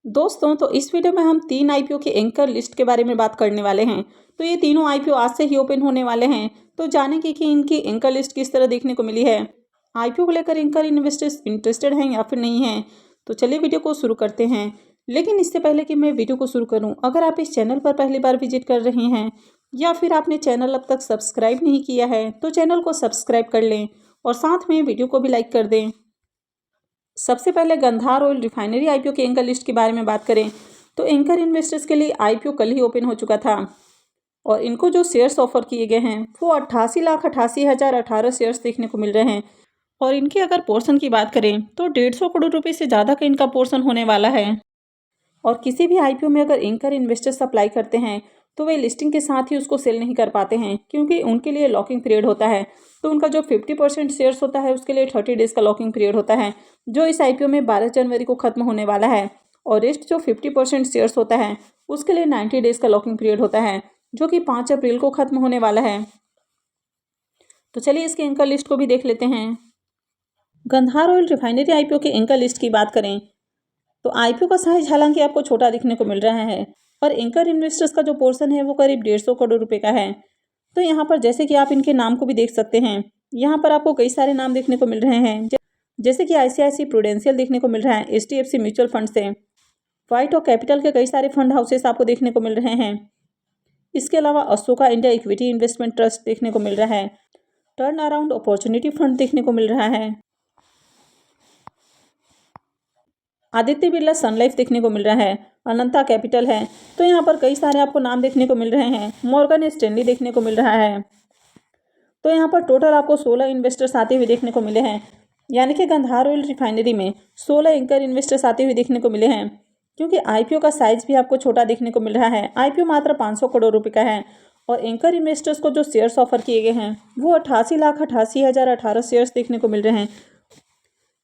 दोस्तों तो इस वीडियो में हम 3 आईपीओ की एंकर लिस्ट के बारे में बात करने वाले हैं। तो ये तीनों आईपीओ आज से ही ओपन होने वाले हैं। तो जानेंगे कि इनकी एंकर लिस्ट किस तरह देखने को मिली है। आईपीओ को लेकर एंकर इन्वेस्टर्स इंटरेस्टेड हैं या फिर नहीं हैं। तो चलिए वीडियो को शुरू करते हैं। लेकिन इससे पहले कि मैं वीडियो को शुरू करूँ, अगर आप इस चैनल पर पहली बार विजिट कर रहे हैं या फिर आपने चैनल अब तक सब्सक्राइब नहीं किया है तो चैनल को सब्सक्राइब कर लें और साथ में वीडियो को भी लाइक कर दें। सबसे पहले गंधार ऑयल रिफाइनरी आईपीओ की एंकर लिस्ट के बारे में बात करें तो एंकर इन्वेस्टर्स के लिए आईपीओ कल ही ओपन हो चुका था और इनको जो शेयर्स ऑफर किए गए हैं वो 88,88,018 शेयर्स देखने को मिल रहे हैं। और इनके अगर पोर्शन की बात करें तो 150 करोड़ रुपए से ज़्यादा का इनका पोर्शन होने वाला है। और किसी भी आईपीओ में अगर एंकर इन्वेस्टर्स अप्लाई करते हैं तो वे लिस्टिंग के साथ ही उसको सेल नहीं कर पाते हैं, क्योंकि उनके लिए लॉकिंग पीरियड होता है। तो उनका जो 50% शेयर्स होता है उसके लिए 30 डेज़ का लॉकिंग पीरियड होता है, जो इस आईपीओ में 12 जनवरी को खत्म होने वाला है। और रेस्ट जो 50% शेयर्स होता है उसके लिए 90 डेज़ का लॉकिंग पीरियड होता है, जो कि 5 अप्रैल को खत्म होने वाला है। तो चलिए इसके एंकर लिस्ट को भी देख लेते हैं। गंधार ऑयल रिफाइनरी आईपीओ के एंकर लिस्ट की बात करें तो आईपीओ का साइज हालांकि आपको छोटा दिखने को मिल रहा है और एंकर इन्वेस्टर्स का जो पोर्शन है वो करीब 150 करोड़ रुपए का है। तो यहाँ पर जैसे कि आप इनके नाम को भी देख सकते हैं, यहाँ पर आपको कई सारे नाम देखने को मिल रहे हैं, जैसे कि आईसीआईसी प्रूडेंशियल देखने को मिल रहा है, एचडीएफसी म्यूचुअल फंड से, व्हाइट और कैपिटल के कई सारे फंड हाउसेस आपको देखने को मिल रहे हैं। इसके अलावा Ashoka India equity investment trust देखने को मिल रहा है, टर्न अराउंड अपॉर्चुनिटी फंड देखने को मिल रहा है, आदित्य बिरला सन लाइफ देखने को मिल रहा है, अनंता कैपिटल है। तो यहाँ पर कई सारे आपको नाम देखने को मिल रहे हैं, मॉर्गन स्टैनली देखने को मिल रहा है। तो यहाँ पर टोटल आपको 16 इन्वेस्टर्स आते हुए देखने को मिले हैं, यानी कि गंधार ऑयल रिफाइनरी में 16 एंकर इन्वेस्टर्स आते हुए देखने को मिले हैं। क्योंकि आईपीओ का साइज भी आपको छोटा देखने को मिल रहा है, आईपीओ मात्र 500 करोड़ रुपये का है और एंकर इन्वेस्टर्स को जो शेयर्स ऑफर किए गए हैं वो 88,88,018 शेयर्स देखने को मिल रहे हैं,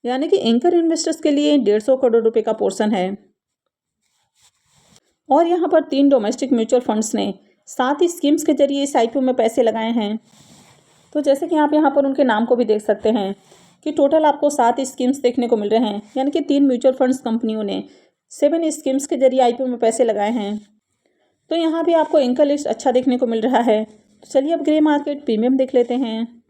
यानी कि एंकर इन्वेस्टर्स के लिए 150 करोड़ रुपए का पोर्शन है। और यहाँ पर 3 डोमेस्टिक म्यूचुअल फंड्स ने 7 स्कीम्स के जरिए इस आईपीओ में पैसे लगाए हैं। तो जैसे कि आप यहाँ पर उनके नाम को भी देख सकते हैं कि टोटल आपको 7 स्कीम्स देखने को मिल रहे हैं, यानी कि 3 म्यूचुअल फंड्स कंपनियों ने 7 स्कीम्स के जरिए आईपीओ में पैसे लगाए हैं। तो यहाँ भी आपको एंकर लिस्ट अच्छा देखने को मिल रहा है। तो चलिए अब ग्रे मार्केट प्रीमियम देख लेते हैं।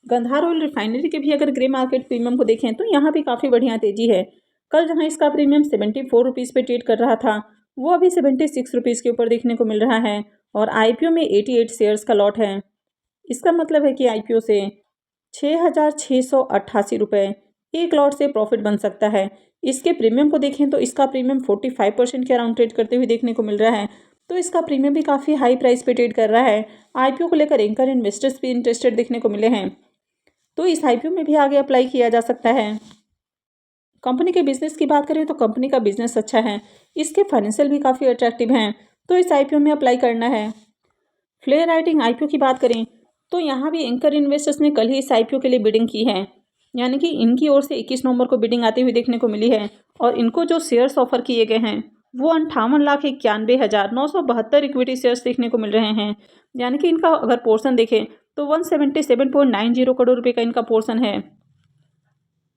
गंधार ऑयल रिफाइनरी के भी अगर ग्रे मार्केट प्रीमियम को देखें तो यहाँ भी काफ़ी बढ़िया तेजी है। कल जहाँ इसका प्रीमियम 74 रुपीज़ पे ट्रेड कर रहा था वो अभी 76 रुपीज़ के ऊपर देखने को मिल रहा है और आईपीओ में 88 शेयर्स का लॉट है। इसका मतलब है कि आईपीओ से 6,688 रुपये एक लॉट से प्रॉफिट बन सकता है। इसके प्रीमियम को देखें तो इसका प्रीमियम 45% के अराउंड ट्रेड करते हुए देखने को मिल रहा है। तो इसका प्रीमियम भी काफ़ी हाई प्राइस पे ट्रेड कर रहा है। आईपीओ को लेकर एंकर इन्वेस्टर्स भी इंटरेस्टेड देखने को मिले हैं, तो इस आईपीओ में भी आगे अप्लाई किया जा सकता है। कंपनी के बिजनेस की बात करें तो कंपनी का बिजनेस अच्छा है, इसके फाइनेंशियल भी काफ़ी अट्रैक्टिव हैं, तो इस आईपीओ में अप्लाई करना है। फ्लेयर राइटिंग आईपीओ की बात करें तो यहाँ भी एंकर इन्वेस्टर्स ने कल ही इस आईपीओ के लिए बिडिंग की है, यानी कि इनकी ओर से 21 नवंबर को बिडिंग आती हुई देखने को मिली है और इनको जो शेयर्स ऑफर किए गए हैं वो 58,91,972 इक्विटी शेयर्स देखने को मिल रहे हैं, यानी कि इनका अगर पोर्शन देखें तो 177.90 करोड़ रुपए का इनका पोर्शन है।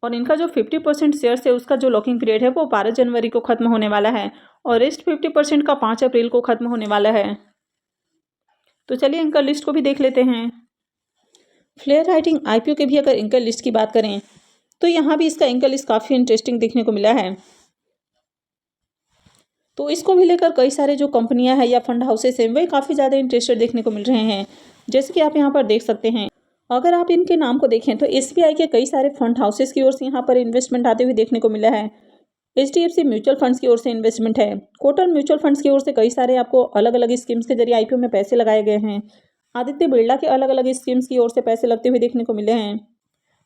और इनका जो 50% शेयर्स है उसका जो लॉकिंग पीरियड है वो 12 जनवरी को खत्म होने वाला है और रेस्ट 50% का 5 अप्रैल को खत्म होने वाला है। तो चलिए एंकर लिस्ट को भी देख लेते हैं। फ्लेयर राइटिंग आईपीओ के भी अगर एंकर लिस्ट की बात करें तो यहाँ भी इसका एंकर लिस्ट काफ़ी इंटरेस्टिंग देखने को मिला है। तो इसको भी लेकर कई सारे जो कंपनियां हैं या फंड हाउसेस हैं वही काफ़ी ज़्यादा इंटरेस्टेड देखने को मिल रहे हैं, जैसे कि आप यहाँ पर देख सकते हैं। अगर आप इनके नाम को देखें तो एसबीआई के कई सारे फंड हाउसेस की ओर से यहाँ पर इन्वेस्टमेंट आते हुए देखने को मिला है, एचडीएफसी म्यूचुअल फंड्स की ओर से इन्वेस्टमेंट है, कोटक म्यूचुअल फंड्स की ओर से कई सारे आपको अलग अलग स्कीम्स के जरिए आईपीओ में पैसे लगाए गए हैं, आदित्य बिरला के अलग अलग स्कीम्स की ओर से पैसे लगते हुए देखने को मिले हैं,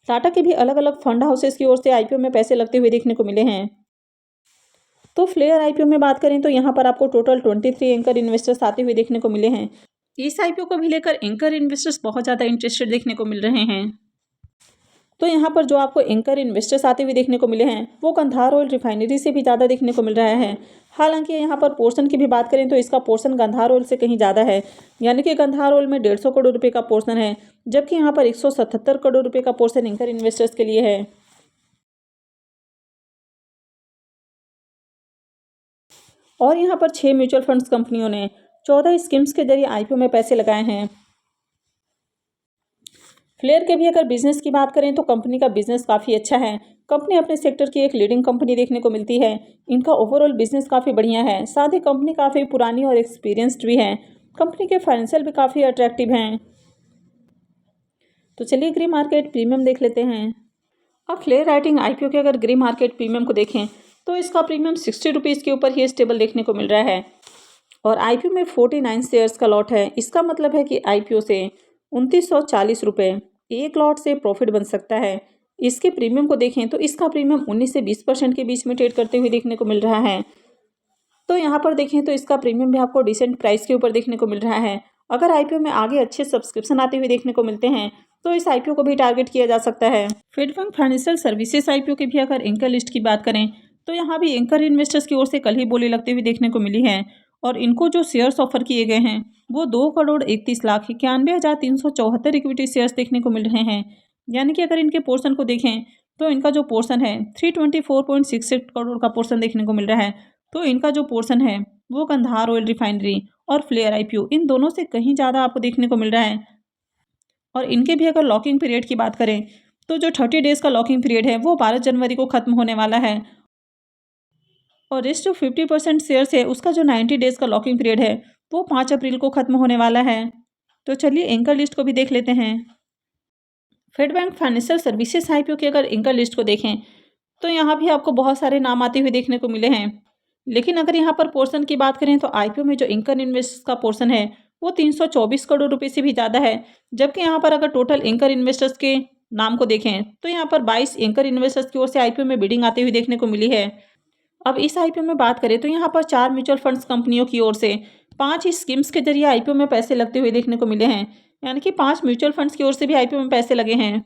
टाटा के भी अलग अलग फंड हाउसेस की ओर से आईपीओ में पैसे लगते हुए देखने को मिले हैं। तो फ्लेयर आईपीओ में बात करें तो यहाँ पर आपको टोटल 23 एंकर इन्वेस्टर्स आते हुए देखने को मिले हैं। इस आईपीओ को भी लेकर एंकर इन्वेस्टर्स बहुत ज़्यादा इंटरेस्टेड देखने को मिल रहे हैं। तो यहाँ पर जो आपको एंकर इन्वेस्टर्स आते हुए देखने को मिले हैं वो गंधार ऑयल रिफाइनरी से भी ज़्यादा देखने को मिल रहा है। हालांकि यहाँ पर पोर्शन की भी बात करें तो इसका पोर्शन गंधार ऑयल से कहीं ज़्यादा है, यानी कि गंधार ऑयल में 150 करोड़ रुपये का पोर्शन है, जबकि यहाँ पर 177 करोड़ रुपये का पोर्शन एंकर इन्वेस्टर्स के लिए है। और यहाँ पर 6 म्यूचुअल फंड्स कंपनियों ने 14 स्कीम्स के जरिए आईपीओ में पैसे लगाए हैं। फ्लेयर के भी अगर बिजनेस की बात करें तो कंपनी का बिजनेस काफ़ी अच्छा है। कंपनी अपने सेक्टर की एक लीडिंग कंपनी देखने को मिलती है। इनका ओवरऑल बिजनेस काफ़ी बढ़िया है। साथ ही कंपनी काफ़ी पुरानी और एक्सपीरियंस्ड भी है। कंपनी के फाइनेंशियल भी काफ़ी अट्रैक्टिव हैं। तो चलिए ग्रे मार्केट प्रीमियम देख लेते हैं। अब फ्लेयर राइटिंग आईपीओ के अगर ग्रे मार्केट प्रीमियम को देखें तो इसका प्रीमियम 60 रुपीज़ के ऊपर ही स्टेबल देखने को मिल रहा है और आईपीओ में 49 शेयर्स का लॉट है। इसका मतलब है कि आईपीओ से 2940 रुपये एक लॉट से प्रॉफिट बन सकता है। इसके प्रीमियम को देखें तो इसका प्रीमियम 19 से 20% के बीच में ट्रेड करते हुए देखने को मिल रहा है। तो यहाँ पर देखें तो इसका प्रीमियम भी आपको डिसेंट प्राइस के ऊपर देखने को मिल रहा है। अगर आईपीओ में आगे अच्छे सब्सक्रिप्शन आते हुए देखने को मिलते हैं तो इस आईपीओ को भी टारगेट किया जा सकता है। फेडबैंक फाइनेंशियल सर्विसेज आईपीओ की भी अगर एंकर लिस्ट की बात करें तो यहाँ भी एंकर इन्वेस्टर्स की ओर से कल ही बोली लगते हुए देखने को मिली है और इनको जो शेयर्स ऑफर किए गए हैं वो 2,31,91,374 इक्विटी शेयर्स देखने को मिल रहे हैं। यानी कि अगर इनके पोर्शन को देखें तो इनका जो पोर्शन है 324.68 करोड़ का पोर्शन देखने को मिल रहा है। तो इनका जो पोर्शन है वो गंधार ऑयल रिफाइनरी और फ्लेयर आईपीओ इन दोनों से कहीं ज़्यादा आपको देखने को मिल रहा है। और इनके भी अगर लॉकिंग पीरियड की बात करें तो जो 30 डेज़ का लॉकिंग पीरियड है वो 12 जनवरी को ख़त्म होने वाला है और रेस्ट जो 50% शेयर्स है उसका जो 90 डेज़ का लॉकिंग पीरियड है वो 5 अप्रैल को ख़त्म होने वाला है। तो चलिए एंकर लिस्ट को भी देख लेते हैं। फेडबैंक फाइनेंशियल सर्विसेज आईपीओ की अगर एंकर लिस्ट को देखें तो यहाँ भी आपको बहुत सारे नाम आते हुए देखने को मिले हैं। लेकिन अगर यहाँ पर पोर्शन की बात करें तो आईपीओ में जो एंकर इन्वेस्टर्स का पोर्शन है वो 324 करोड़ रुपए से भी ज़्यादा है। जबकि यहाँ पर अगर टोटल एंकर इन्वेस्टर्स के नाम को देखें तो यहाँ पर 22 एंकर इन्वेस्टर्स की ओर से आईपीओ में बिडिंग आती हुई देखने को मिली है। अब इस आईपीओ में बात करें तो यहाँ पर 4 म्यूचुअल फंड्स कंपनियों की ओर से 5 स्कीम्स के जरिए आईपीओ में पैसे लगते हुए देखने को मिले हैं। यानी कि 5 म्यूचुअल फंड्स की ओर से भी आईपीओ में पैसे लगे हैं।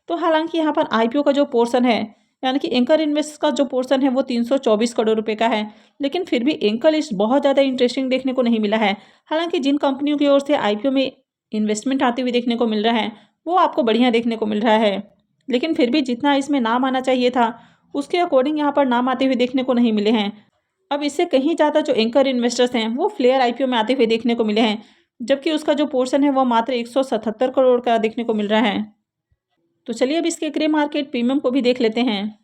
तो हालांकि यहाँ पर आईपीओ का जो पोर्शन है यानी कि एंकर इन्वेस्ट का जो पोर्शन है वो 324 करोड़ रुपए का है। लेकिन फिर भी एंकर लिस्ट बहुत ज़्यादा इंटरेस्टिंग देखने को नहीं मिला है। हालांकि जिन कंपनियों की ओर से आईपीओ में इन्वेस्टमेंट आते हुए देखने को मिल रहा है वो आपको बढ़िया देखने को मिल रहा है। लेकिन फिर भी जितना इसमें नाम आना चाहिए था उसके अकॉर्डिंग यहाँ पर नाम आते हुए देखने को नहीं मिले हैं। अब इससे कहीं ज़्यादा जो एंकर इन्वेस्टर्स हैं वो फ्लेयर आईपीओ में आते हुए देखने को मिले हैं। जबकि उसका जो पोर्शन है वो मात्र 177 करोड़ का देखने को मिल रहा है। तो चलिए अब इसके ग्रे मार्केट प्रीमियम को भी देख लेते हैं।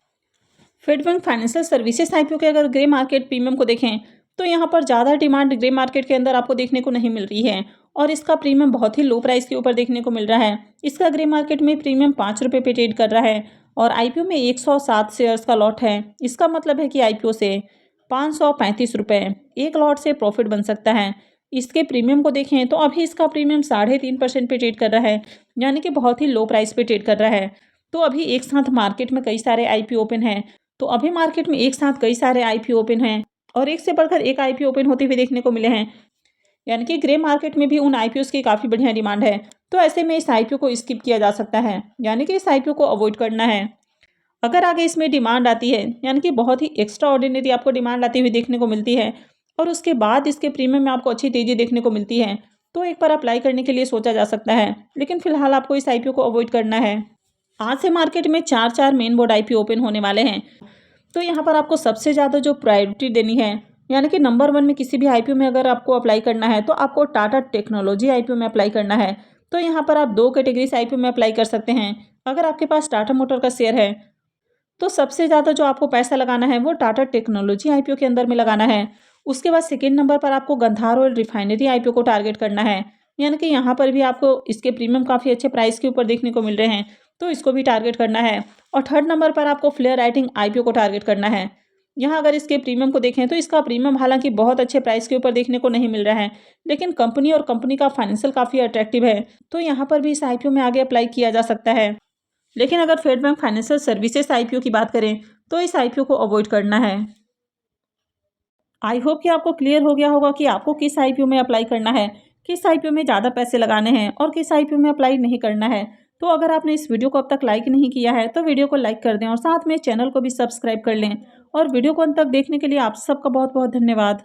फेडबैंक फाइनेंशियल सर्विसेज आईपीओ के अगर ग्रे मार्केट प्रीमियम को देखें तो यहाँ पर ज़्यादा डिमांड ग्रे मार्केट के अंदर आपको देखने को नहीं मिल रही है और इसका प्रीमियम बहुत ही लो प्राइस के ऊपर देखने को मिल रहा है। इसका ग्रे मार्केट में प्रीमियम 5 रुपये पे ट्रेड कर रहा है और आईपीओ में 107 शेयर्स का लॉट है। इसका मतलब है कि आईपीओ से 535 रुपये एक लॉट से प्रॉफिट बन सकता है। इसके प्रीमियम को देखें तो अभी इसका प्रीमियम 3.5% पे ट्रेड कर रहा है। यानी कि बहुत ही लो प्राइस पे ट्रेड कर रहा है। तो अभी एक साथ मार्केट में कई सारे आईपीओ ओपन हैं। तो अभी मार्केट में एक साथ कई सारे आईपीओ ओपन हैं और एक से बढ़कर एक आईपीओ ओपन होते हुए देखने को मिले हैं। यानी कि ग्रे मार्केट में भी उन आईपीओस की काफ़ी बढ़िया डिमांड है। तो ऐसे में इस आईपीओ को स्किप किया जा सकता है। यानी कि इस आईपीओ को अवॉइड करना है। अगर आगे इसमें डिमांड आती है यानी कि बहुत ही एक्स्ट्रा ऑर्डिनरी आपको डिमांड आती हुई देखने को मिलती है और उसके बाद इसके प्रीमियम में आपको अच्छी तेज़ी देखने को मिलती है तो एक बार अप्लाई करने के लिए सोचा जा सकता है। लेकिन फिलहाल आपको इस आईपीओ को अवॉइड करना है। आज से मार्केट में 4 मेन बोर्ड आईपीओ ओपन होने वाले हैं। तो यहाँ पर आपको सबसे ज़्यादा जो प्रायोरिटी देनी है यानी कि नंबर 1 में किसी भी आईपीओ में अगर आपको अप्लाई करना है तो आपको टाटा टेक्नोलॉजी आईपीओ में अप्लाई करना है। तो यहाँ पर आप 2 कैटेगरीज आईपीओ में अप्लाई कर सकते हैं। अगर आपके पास टाटा मोटर का शेयर है तो सबसे ज़्यादा जो आपको पैसा लगाना है वो टाटा टेक्नोलॉजी आईपीओ के अंदर में लगाना है। उसके बाद सेकेंड नंबर पर आपको गंधार ऑयल रिफाइनरी आईपीओ को टारगेट करना है। यानी कि यहाँ पर भी आपको इसके प्रीमियम काफ़ी अच्छे प्राइस के ऊपर देखने को मिल रहे हैं तो इसको भी टारगेट करना है। और थर्ड नंबर पर आपको फ्लेयर राइटिंग आईपीओ को टारगेट करना है। यहाँ अगर इसके प्रीमियम को देखें तो इसका प्रीमियम हालांकि बहुत अच्छे प्राइस के ऊपर देखने को नहीं मिल रहा है लेकिन कंपनी और कंपनी का फाइनेंशियल काफ़ी अट्रैक्टिव है तो यहाँ पर भी इस आईपीओ में आगे अप्लाई किया जा सकता है। लेकिन अगर फेडबैंक फाइनेंशियल सर्विसेज आईपीओ की बात करें तो इस आईपीओ को अवॉइड करना है। आई होप कि आपको क्लियर हो गया होगा कि आपको किस आईपीओ में अप्लाई करना है, किस आईपीओ में ज़्यादा पैसे लगाने हैं और किस आईपीओ में अप्लाई नहीं करना है। तो अगर आपने इस वीडियो को अब तक लाइक नहीं किया है तो वीडियो को लाइक कर दें और साथ में चैनल को भी सब्सक्राइब कर लें। और वीडियो को अंत तक देखने के लिए आप सबका बहुत बहुत धन्यवाद।